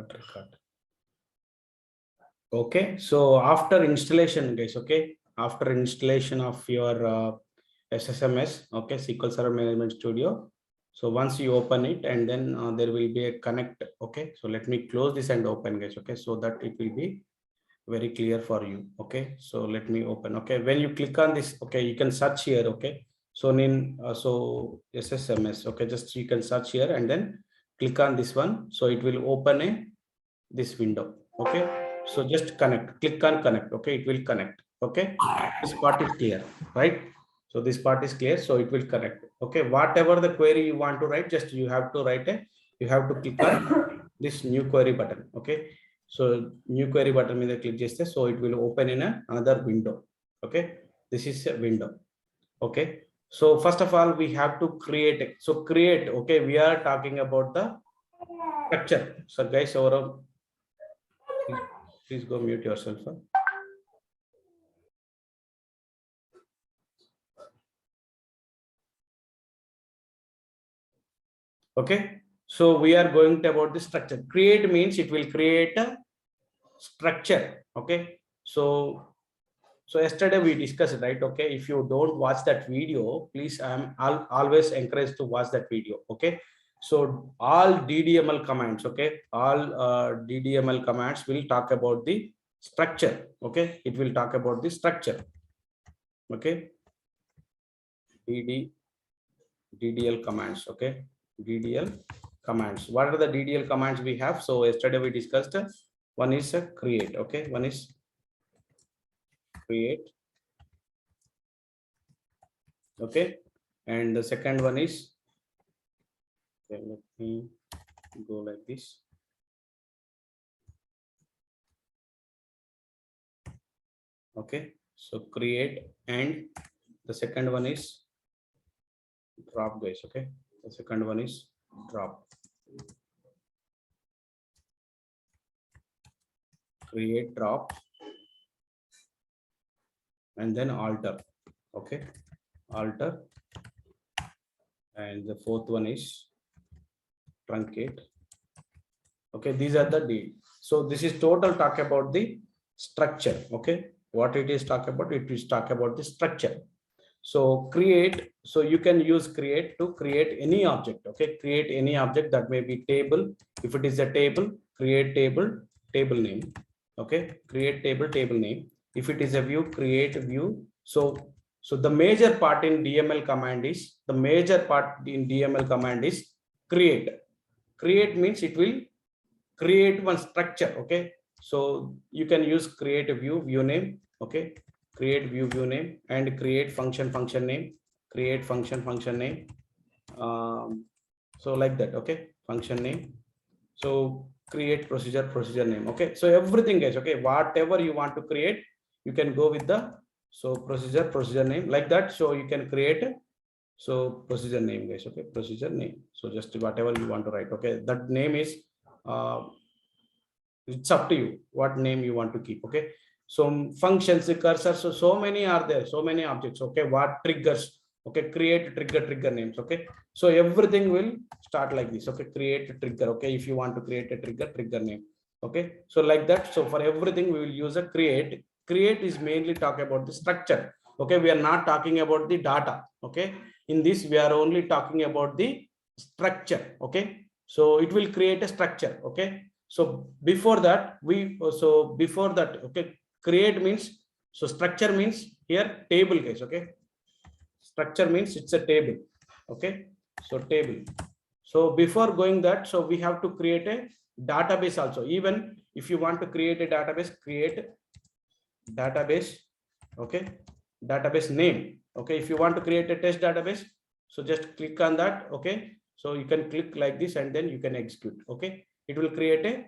record. Okay, so after installation, guys, okay, after installation of your SSMS, okay, SQL Server Management Studio. So once you open it, and then there will be a connect. Okay, so let me close this and open, guys. Okay, so that it will be very clear for you. Okay, so let me open. Okay, when you click on this, okay, you can search here. Okay, so so SSMS. Okay, just you can search here and then click on this one. So it will open this window. Okay, so just connect. Click on connect. Okay, it will connect. Okay, this part is clear, right? So this part is clear, so it will connect. Okay, whatever the query you want to write, just you have to write you have to click on this new query button. Okay, so new query button మీద click చేస్తే, so it will open in another window. Okay, this is a window. Okay, so first of all we have to create it. So create, okay, we are talking about the structure. So guys, please go mute yourself. Okay, so we are going to about the structure. Create means it will create a structure. Okay, so yesterday we discussed, right? Okay, if you don't watch that video, please, I'll always encourage to watch that video. Okay, so all DDML commands, okay, all DDML commands will talk about the structure. Okay, it will talk about the structure. Okay, DDL commands. Okay, DDL commands. What are the DDL commands we have? So yesterday we discussed, one is a create. Okay, one is create. Okay, and the second one is, okay, let me go like this. Okay, so create, and the second one is drop, guys. Okay, the second one is drop. Create, drop, and then alter. Okay, alter, and the fourth one is truncate. Okay, these are the D. So this is total talk about the structure. Okay, what it is talk about, it is talk about the structure. So create, so you can use create to create any object. Okay, create any object, that may be table. If it is a table, create table name. Okay, create table name. If it is a view, create view. So the major part in DML command is, create means it will create one structure. Okay, so you can use create a view name. Okay, create view name, and create function name, create function name. So like that. Okay, function name. So create procedure name. Okay, so everything, guys. Okay, whatever you want to create, you can go with the procedure name, like that. So you can create procedure name, guys. Okay, procedure name. So just whatever you want to write. Okay, that name is it's up to you what name you want to keep. Okay, so functions, cursor, so many are there, so many objects. Okay, what triggers. Okay, create trigger names. Okay, so everything will start like this. Okay, create trigger. Okay, if you want to create a trigger name. Okay, so like that. So for everything we will use a create. Create is mainly talk about the structure. Okay, we are not talking about the data. Okay, in this we are only talking about the structure. Okay, so it will create a structure. Okay, so before that okay, create means, so structure means here table, guys. Okay, structure means it's a table. Okay, so table. So before going that, so we have to create a database also. Even if you want to create a database, create database. Okay, database name. Okay, if you want to create a test database, so just click on that. Okay, so you can click like this and then you can execute. Okay, it will create a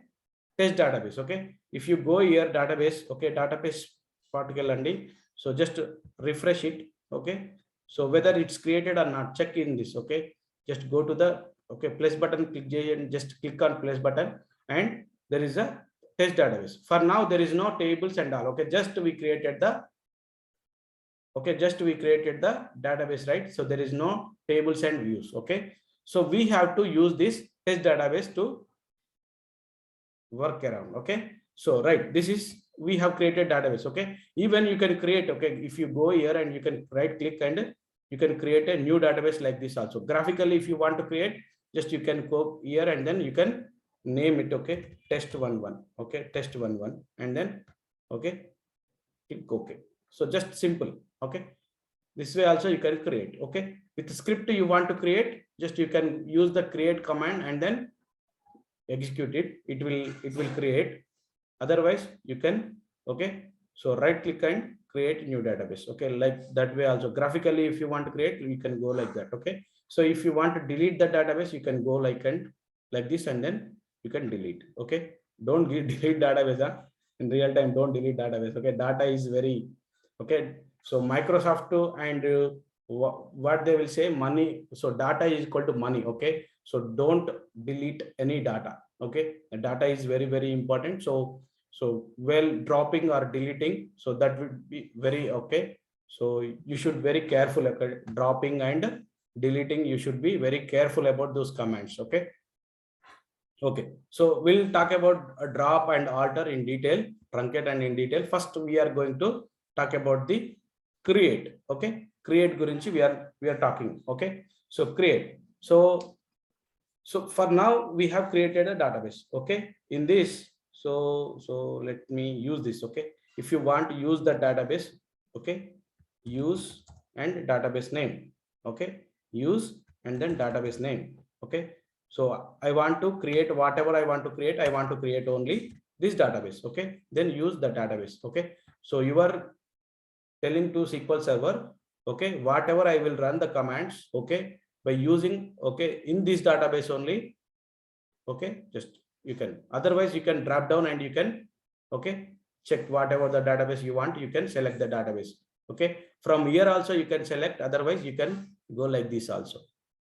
test database. Okay, if you go here, database. Okay, database particle and so just refresh it. Okay, so whether it's created or not, check in this. Okay, just go to the plus button, click and just click on plus button, and there is a test database. For now there is no tables and all. Okay, just we created the database, right? So there is no tables and views. Okay, so we have to use this test database to work around. Okay, so right, this is, we have created database. Okay, even you can create, okay, if you go here and you can right click and you can create a new database like this also. Graphically, if you want to create, just you can go here and then you can name it, okay, test11, okay, test11, and then okay, click OK. So just simple. Okay, this way also you can create. Okay, with the script you want to create, just you can use the create command and then execute it. It will create. Otherwise you can, okay, so right click and create new database. Okay, like that way also. Graphically, if you want to create, you can go like that. Okay, so if you want to delete the database, you can go like and like this, and then you can delete. Okay, don't delete database. Huh? In real time, don't delete database. Okay, data is very, okay, so Microsoft too, and what they will say, money, so data is equal to money. Okay, so don't delete any data. Okay, the data is very, very important. So while dropping or deleting, so that would be very, okay, so you should very careful. Okay, dropping and deleting, you should be very careful about those commands. Okay, okay, so we'll talk about a drop and alter in detail, truncate and in detail. First we are going to talk about the create. Okay, create gurinchi we are talking. Okay, so create. So for now we have created a database. Okay, in this, so let me use this. Okay, if you want to use the database, okay, use and database name. Okay, use and then database name. Okay, so I want to create whatever I want to create. I want to create only this database. Okay, then use the database. Okay, so you are telling to SQL Server, okay, whatever I will run the commands, okay, by using, okay, in this database only. Okay, just you can, otherwise you can drop down and you can, okay, check whatever the database you want, you can select the database. Okay, from here also you can select, otherwise you can go like this also.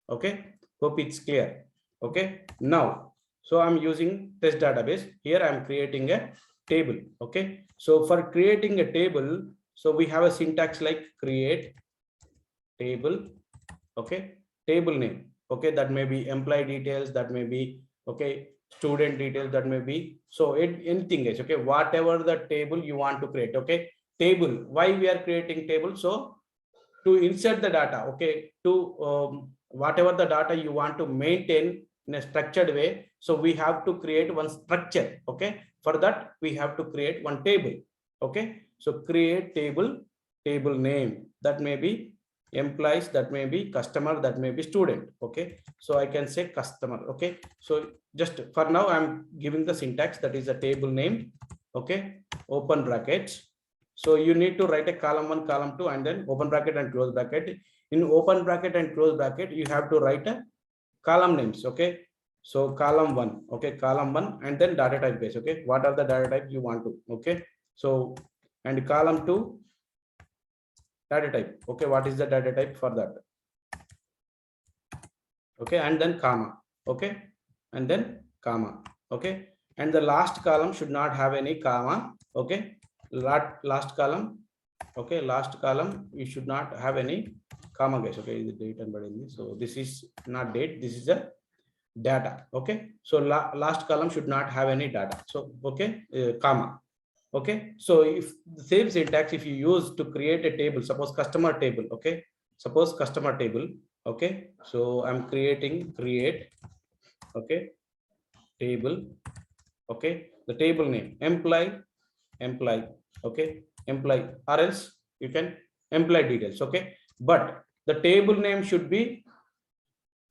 Okay, hope it's clear. Okay, now, so I'm using test database. Here I'm creating a table. Okay, so for creating a table, so we have a syntax like create table. Okay, table name. Okay, that may be employee details, that may be, okay, student details, that may be, so anything is okay, whatever the table you want to create. Okay, table, why we are creating table? So to insert the data, okay, to whatever the data you want to maintain in a structured way, so we have to create one structure. Okay, for that we have to create one table. Okay, so create table, table name, that may be employees, that may be customer, that may be student. Okay, so I can say customer. Okay, so just for now I'm giving the syntax, that is a table name. Okay, open brackets. So you need to write a column 1, column 2, and then open bracket and close bracket. In open bracket and close bracket, you have to write a column names. Okay, so column 1, okay, column 1, and then data type base. Okay, what are the data type you want to? Okay, so and column 2, data type. Okay, what is the data type for that? Okay, and then comma. Okay, and then comma. Okay, and the last column should not have any comma. Okay, last column. Okay, last column you should not have any comma, guys. Okay, the date and in this, so this is not date, this is a data. Okay, so last column should not have any data. So okay, comma. Okay, so if the same syntax if you use to create a table, suppose customer table. Okay, suppose customer table. Okay, so I'm creating create, okay, table. Okay, the table name employee, okay, employee, or else you can employee details. Okay, but the table name should be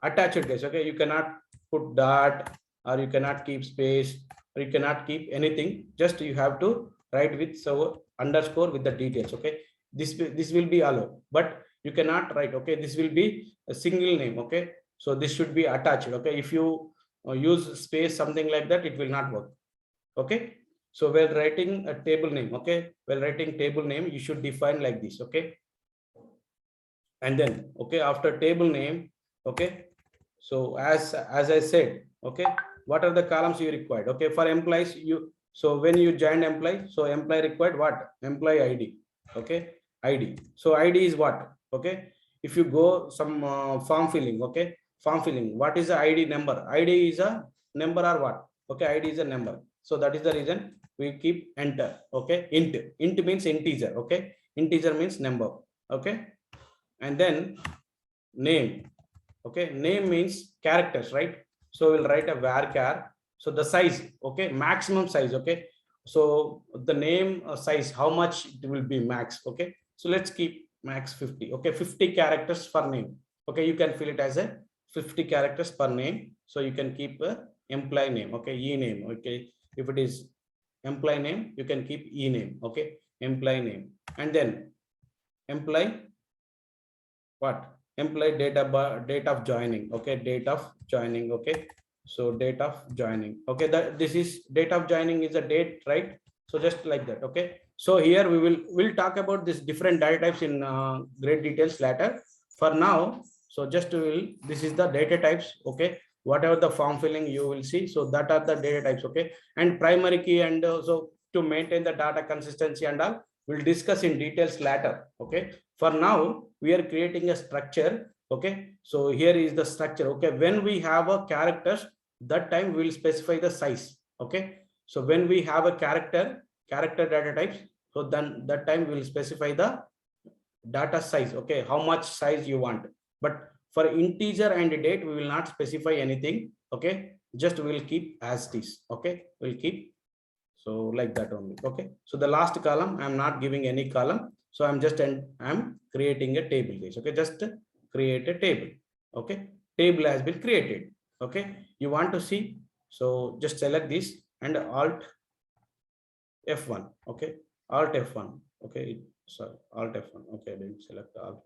attached, guys. Okay, you cannot put dot, or you cannot keep space, or you cannot keep anything, just you have to write with so underscore with the details. Okay, this will be allowed, but you cannot write. Okay, this will be a single name. Okay, so this should be attached. Okay, if you use space something like that, it will not work. Okay, so while writing a table name, okay, while writing table name, you should define like this. Okay, and then okay, after table name, okay, so as I said, okay, what are the columns you required? Okay, for employees, you, so when you join employee, so employee required what? Employee ID. Okay, ID. So ID is what? Okay, if you go some form filling, okay, form filling, what is the ID number? ID is a number or what? Okay, ID is a number. So that is the reason we keep enter. Okay, int means integer. Okay, integer means number. Okay, and then name. Okay, name means characters, right? So we'll write a varchar. So the size, okay, maximum size. Okay, so the name size, how much it will be max. Okay, so let's keep max 50. Okay, 50 characters per name. Okay, you can fill it as a 50 characters per name. So you can keep a employee name. Okay, e name. Okay, if it is employee name, you can keep e name. Okay, employee name, and then employee what, employee date of joining. Okay, date of joining. Okay, so date of joining. Okay, that this is date of joining is a date, right? So just like that. Okay, so here we'll talk about this different data types in great details later. For now, so just this is the data types. Okay, whatever the form filling you will see, so that are the data types. Okay, and primary key, and so to maintain the data consistency and all, we'll discuss in details later. Okay, for now we are creating a structure. Okay, so here is the structure. Okay, when we have a characters, that time we will specify the size. Okay, so when we have a character data types, so then that time we will specify the data size. Okay, how much size you want. But for integer and date, we will not specify anything. Okay, just we will keep as this. Okay, we'll keep so like that only. Okay, so the last column I'm not giving any column, so I'm creating a table, guys. Okay, just create a table. Okay, table has been created. Okay, you want to see, so just select this and alt F1. Okay, alt F1. Okay, sorry, alt F1. Okay, I didn't select alt.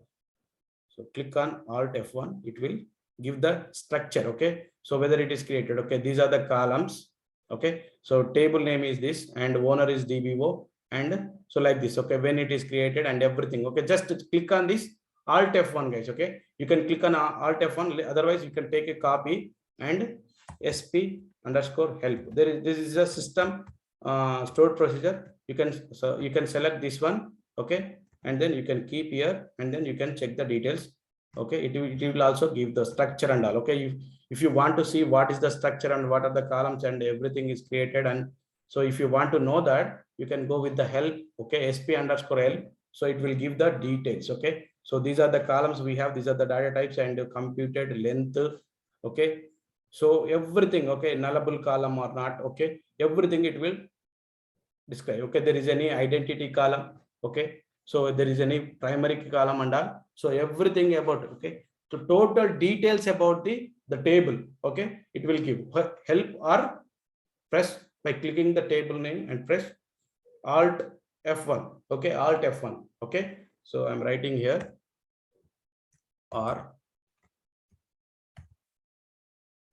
So click on alt F1, it will give the structure. Okay, so whether it is created. Okay, these are the columns. Okay, so table name is this and owner is DBO, and so like this. Okay, when it is created and everything. Okay, just click on this alt F1, guys. Okay, you can click on alt F1, otherwise you can take a copy and sp_help. This is a system stored procedure. You can select this one. Okay, and then you can keep here, and then you can check the details. Okay, it will also give the structure and all. Okay, if you want to see what is the structure and what are the columns and everything is created, and so if you want to know that, you can go with the help. Okay, sp_help, so it will give the details. Okay, so these are the columns we have, these are the data types and computed length. Okay, so everything. Okay, nullable column or not. Okay, everything it will describe. Okay, there is any identity column. Okay, so there is any primary column and all, so everything about. Okay, so total details about the table. Okay, it will give help, or press by clicking the table name and press alt F1. Okay, alt F1. Okay, so I'm writing here, or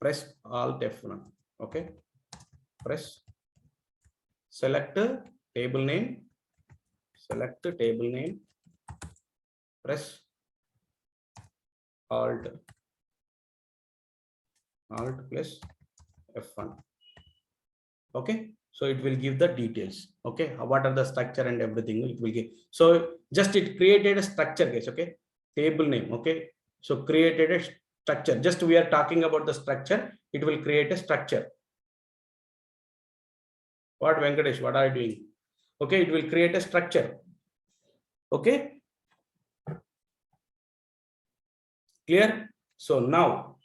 press alt F1. Okay, press select table name, select table name, press alt plus F1. Okay, so it will give the details. Okay, what are the structure and everything it will give. So just it created a structure, guys. Okay, table name. Okay, so created a structure. Just we are talking about the structure, it will create a structure. What, Venkatesh, what are you doing? Okay, it will create a structure. Okay, clear? So now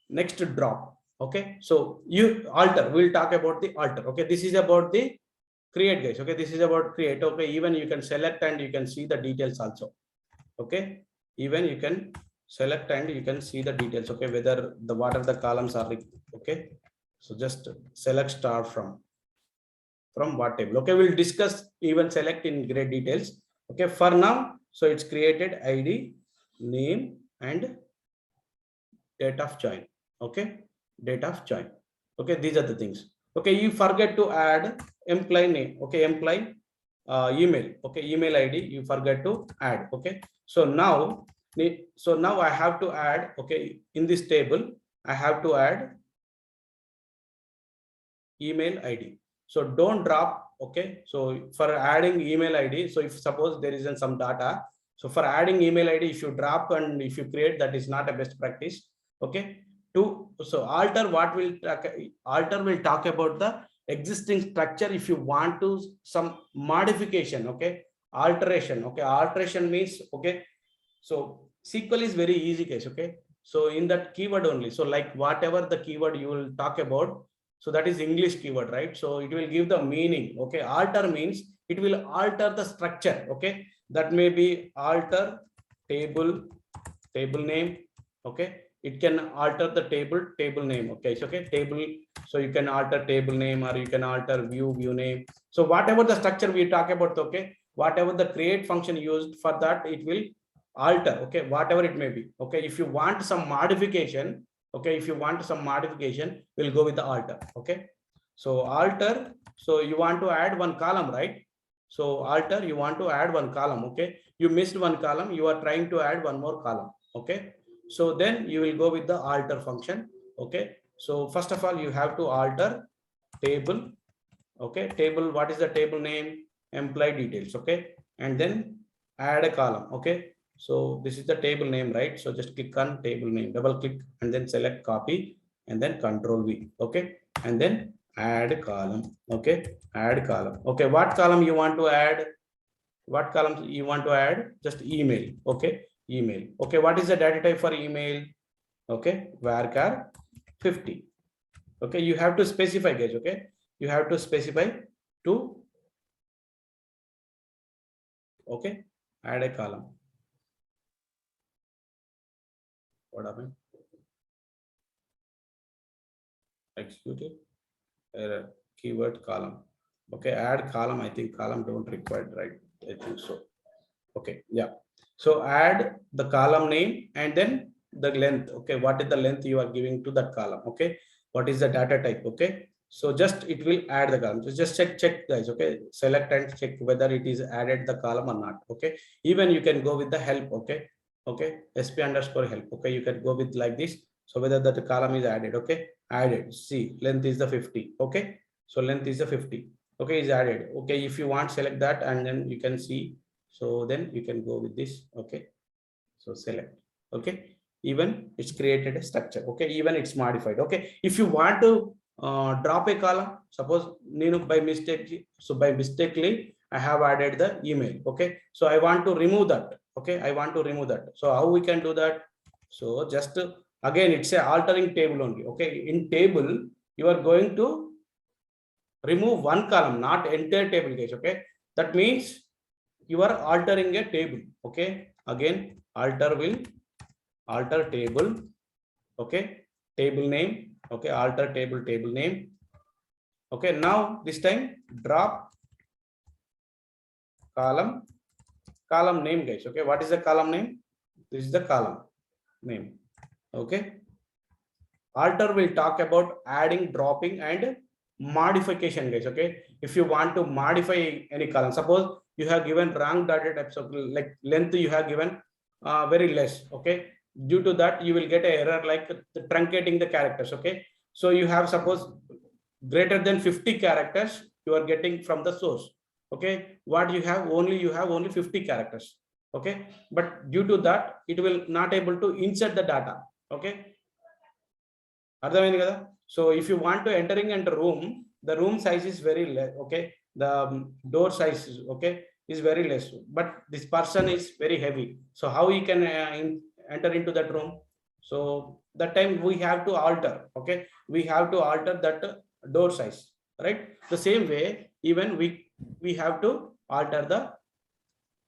next drop. Okay, so you alter, we'll talk about the alter. Okay, this is about the create, guys. Okay, this is about create. Okay, even you can select and you can see the details also. Okay, even you can select and you can see the details. Okay, whether the what are the columns are. Okay, so just select star from what table. Okay, we'll discuss even select in great details. Okay, for now, so it's created ID, name, and date of join. Okay, date of join. Okay, these are the things. Okay, you forget to add employee name. Okay, employee email. Okay, email ID you forget to add. Okay, so now I have to add. Okay, in this table I have to add email ID. So don't drop. Okay, so for adding email ID, so if suppose there isn't some data, so for adding email ID, if you drop and if you create, that is not a best practice. Okay, so alter, what will alter will talk about the existing structure, if you want to some modification, okay, alteration, okay, alteration means, okay, so SQL is very easy case, okay. So in that keyword only, so like whatever the keyword you will talk about, so that is English keyword, right? So it will give the meaning, okay. Alter means it will alter the structure, okay. That may be alter table name, okay. It can alter the table name, okay. So okay, table, so you can alter table name, or you can alter view name. So whatever the structure we talk about, okay, whatever the create function used for that, it will alter, okay, whatever it may be, okay. If you want some modification, okay, if you want some modification, we'll go with the alter, okay. So alter, so you want to add one column, right? So alter, you want to add one column, okay. You missed one column, you are trying to add one more column, okay. So then you will go with the alter function, okay. So first of all, you have to alter table, okay. Table, what is the table name? Employee details, okay. And then add a column, okay. So this is the table name, right? So just click on table name, double click, and then select copy, and then Control V, okay. And then add column, okay. Add column, okay. What column you want to add? What column you want to add? Just email, okay. Email, okay. What is the data type for email? Okay, varchar 50, okay. You have to specify, guys, okay. You have to specify to, okay. Add a column. What happened? Executed error, keyword column, okay. Add column, I think column don't require, right? I think so, okay. Yeah, so add the column name and then the length, okay. What is the length you are giving to that column, okay. What is the data type, okay. So just it will add the column. So just check guys, okay. Select and check whether it is added the column or not, okay. Even you can go with the help, okay. Okay, sp underscore help, okay. You can go with like this. So whether that column is added, okay. Added, see, length is the 50, okay. So length is the 50, okay, is added, okay. If you want, select that, and then you can see. So then you can go with this, okay. So select, okay. Even it's created a structure, okay. Even it's modified, okay. If you want to drop a column, suppose by mistake, so by mistakenly I have added the email, okay. So I want to remove that, okay. I want to remove that. So how we can do that? So just again, it's a altering table only, okay. In table, you are going to remove one column, not entire table, guys, okay. That means you are altering a table, okay. Again, alter will alter table, okay. Table name, okay. Alter table name, okay. Now this time drop column name, guys, okay. What is the column name? This is the column name, okay. Alter will talk about adding, dropping, and modification, guys, okay. If you want to modify any column, suppose you have given wrong data types of like length, you have given very less, okay. Due to that, you will get an error like truncating the characters, okay. So you have suppose greater than 50 characters you are getting from the source, okay. What you have only 50 characters, okay. But due to that, it will not able to insert the data, okay. So if you want to entering into room, the room size is very less, okay. The door size is, okay, is very less, but this person is very heavy. So how he can enter into that room? So that time we have to alter, okay. We have to alter that door size, right? The same way, even we have to alter the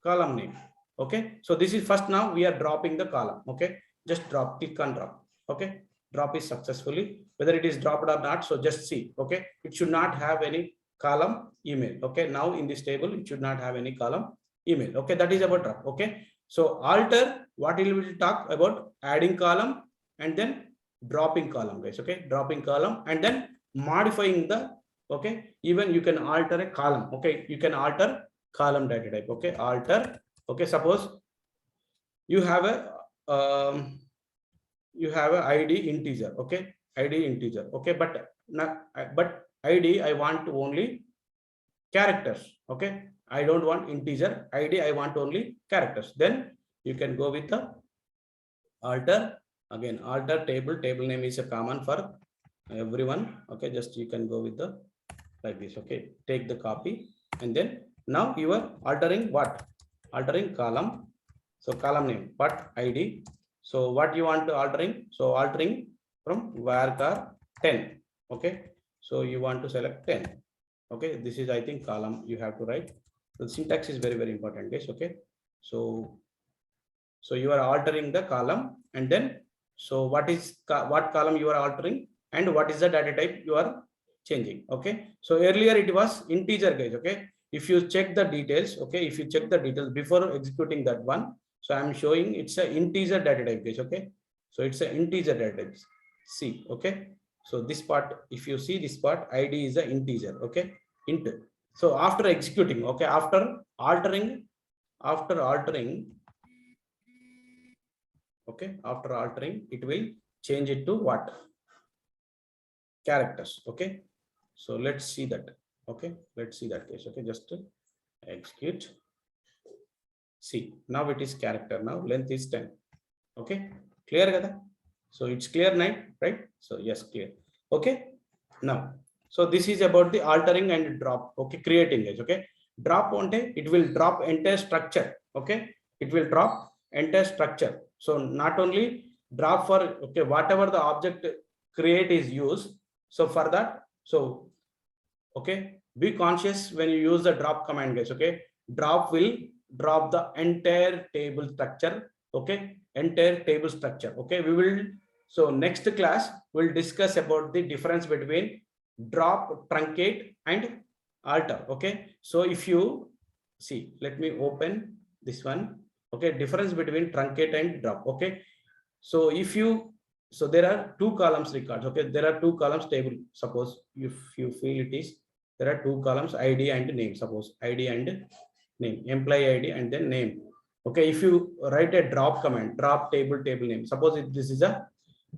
column name, okay. So this is first, now we are dropping the column, okay. Just drop, click on drop, okay. Drop is successfully, whether it is dropped or not. So just see, okay. It should not have any column email, okay. Now in this table, it should not have any column email, okay. That is about drop, okay. So alter, what we will talk about? Adding column and then dropping column, guys, okay. Dropping column and then modifying the, okay. Even you can alter a column, okay. You can alter column data type, okay. Alter, okay. Suppose you have a you have a id integer, okay. Id integer, okay. But id I want to only characters, okay. I don't want integer id, I want only characters. Then you can go with the alter. Again, alter table name is a common for everyone, okay. Just you can go with the like this. Okay, take the copy, and then now you are altering what? Altering column. So column name, but ID. So what you want to altering? So altering from varchar 10. Okay, so you want to select 10. Okay, this is, I think, column you have to write. The syntax is very important, guys. Okay, so you are altering the column, and then so what column you are altering, and what is the data type you are changing. Okay, so earlier it was integer, guys. Okay, if you check the details, okay, if you check the details before executing that one, so I'm showing it's a integer data type, guys. Okay, so it's an integer data type. See, okay, so this part, if you see this part, ID is an integer. Okay, int. So after executing, okay, after altering, okay, after altering, it will change it to what? Characters. Okay, so let's see that. Okay, let's see that case. Okay, just execute. See, now it is character. Now length is 10. Okay, clear kada? So it's clear, right? So yes, clear. Okay, now so this is about the altering and drop. Okay, creating it. Okay, drop on it will drop entire structure. Okay, it will drop entire structure. So not only drop for, okay, whatever the object create is used. So for that, so okay, be conscious when you use the drop command, guys. Okay, drop will drop the entire table structure. Okay, entire table structure. Okay, we will, so next class we'll discuss about the difference between drop, truncate, and alter. Okay, so if you see, let me open this one. Okay, difference between truncate and drop. Okay, so if you, so there are two columns records. Okay, there are two columns table. Suppose if you feel it is, there are two columns, ID and name. Suppose ID and name, employee ID and then name. Okay, if you write a drop command, drop table name. Suppose this is a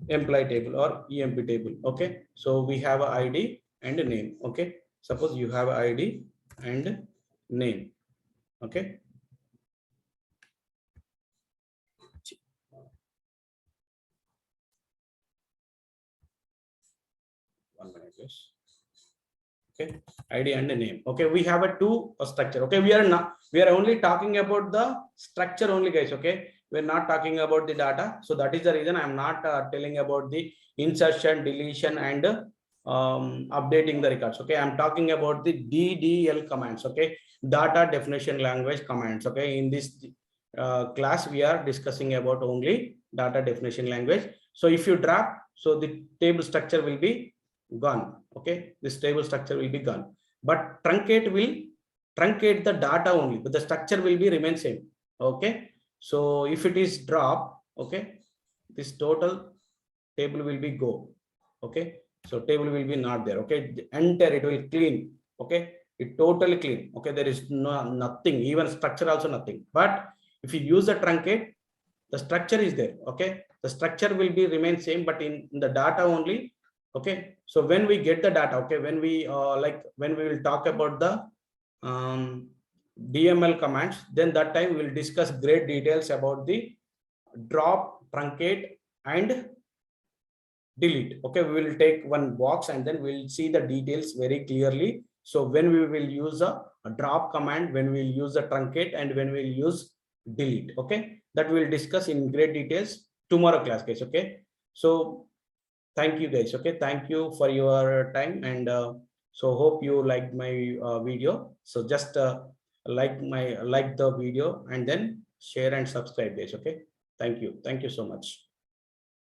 employee table or EMP table. Okay, so we have a ID and a name. Okay, suppose you have a ID and name. Okay, one minute, yes. Okay, ID and a name. Okay, we have a two structure. Okay, we are only talking about the structure only, guys. Okay, we're not talking about the data. So that is the reason I'm not telling about the insertion, deletion, and updating the records. Okay, I'm talking about the DDL commands. Okay, data definition language commands. Okay, in this class we are discussing about only data definition language. So if you drop, so the table structure will be gone. Okay, this table structure will be gone, but truncate will truncate the data only, but the structure will be remain same. Okay, so if it is drop, okay, this total table will be go. Okay, so table will be not there. Okay, enter, it will clean. Okay, it totally clean. Okay, there is nothing, even structure also nothing. But if you use the truncate, the structure is there. Okay, the structure will be remain same, but in the data only. Okay, so when we get the data, okay, when we when we will talk about the DML commands, then that time we will discuss great details about the drop, truncate, and delete. Okay, we will take one box and then we'll see the details very clearly. So when we will use a drop command, when we will use the truncate, and when we will use delete. Okay, that we'll discuss in great details tomorrow class, guys. Okay, so thank you, guys. Okay, thank you for your time, and so hope you liked my video. So just like the video and then share and subscribe, guys. Okay, thank you so much.